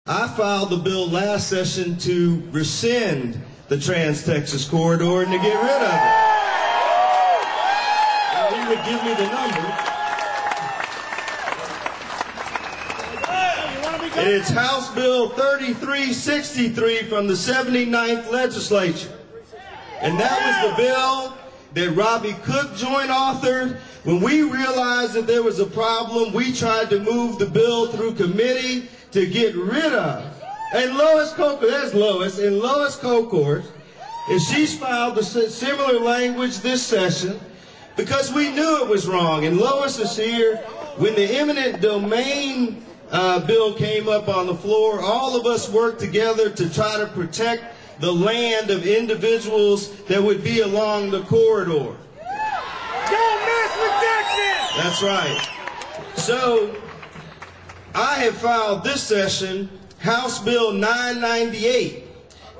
I filed the bill last session to rescind the Trans-Texas Corridor and to get rid of it. And he would give me the number. And it's House Bill 3363 from the 79th Legislature. And that was the bill that Robbie Cook joint authored. When we realized that there was a problem, we tried to move the bill through committee to get rid of. And Lois Coker, that's Lois, and Lois Coker, and she's filed a similar language this session because we knew it was wrong. And Lois is here. When the eminent domain bill came up on the floor, all of us worked together to try to protect the land of individuals that would be along the corridor. Don't mess with Texas! That's right. So I have filed this session House Bill 998.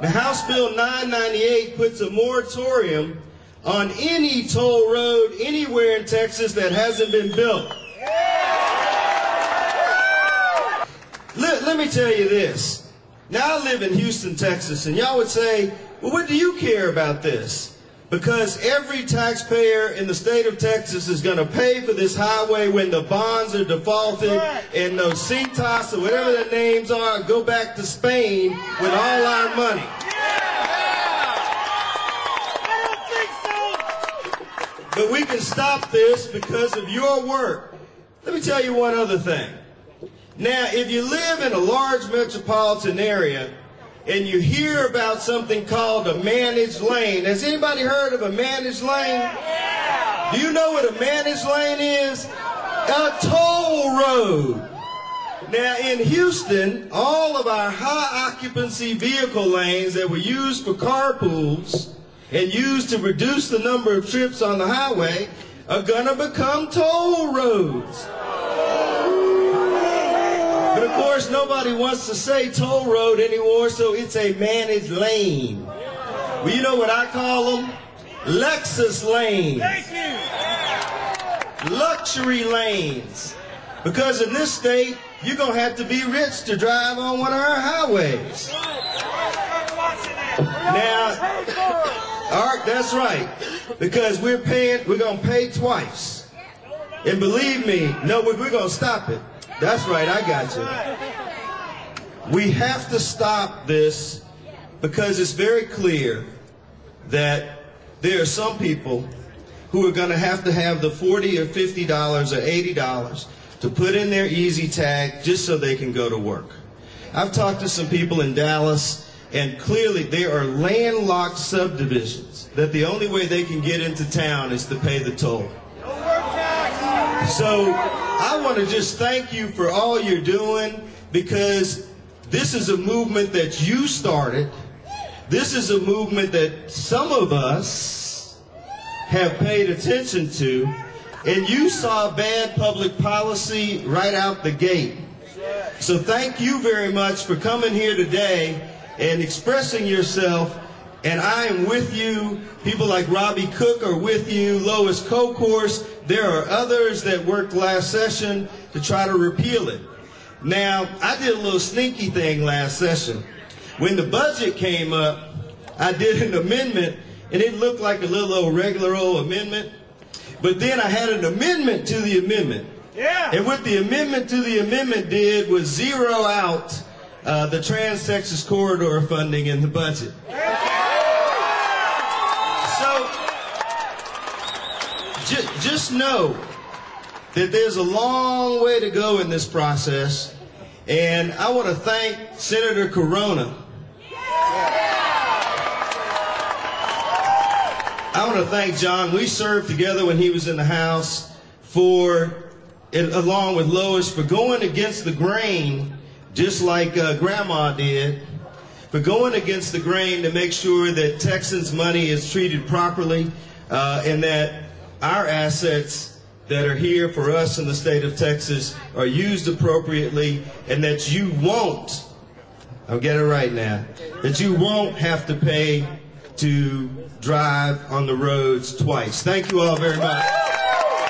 Now, House Bill 998 puts a moratorium on any toll road anywhere in Texas that hasn't been built. Let me tell you this. Now, I live in Houston, Texas, and y'all would say, well, what do you care about this? Because every taxpayer in the state of Texas is going to pay for this highway when the bonds are defaulted and those CETAS or whatever their names are go back to Spain with all our money. I don't think so. But we can stop this because of your work. Let me tell you one other thing. Now, if you live in a large metropolitan area and you hear about something called a managed lane, has anybody heard of a managed lane? Yeah. Do you know what a managed lane is? A toll road. Now, in Houston, all of our high occupancy vehicle lanes that were used for carpools and used to reduce the number of trips on the highway are going to become toll roads. But of course, nobody wants to say toll road anymore, so it's a managed lane. Well, you know what I call them? Lexus lanes. Thank you. Luxury lanes. Because in this state, you're going to have to be rich to drive on one of our highways. Now, Art, that's right. Because we're going to pay twice. And believe me, no, we're going to stop it. That's right, I got you. We have to stop this because it's very clear that there are some people who are going to have the $40 or $50 or $80 to put in their easy tag just so they can go to work. I've talked to some people in Dallas, and clearly there are landlocked subdivisions that the only way they can get into town is to pay the toll. So I want to just thank you for all you're doing, because this is a movement that you started. This is a movement that some of us have paid attention to, and you saw bad public policy right out the gate. So thank you very much for coming here today and expressing yourself. And I am with you. People like Robbie Cook are with you, Lois Coker. There are others that worked last session to try to repeal it. Now, I did a little sneaky thing last session. When the budget came up, I did an amendment, and it looked like a little old regular old amendment. But then I had an amendment to the amendment. Yeah. And what the amendment to the amendment did was zero out the Trans-Texas Corridor funding in the budget. Just know that there's a long way to go in this process, and I want to thank Senator Corona. I want to thank John. We served together when he was in the House along with Lois, for going against the grain, just like Grandma did, for going against the grain to make sure that Texans' money is treated properly, and that our assets that are here for us in the state of Texas are used appropriately, and that you won't, I'll get it right now, that you won't have to pay to drive on the roads twice. Thank you all very much.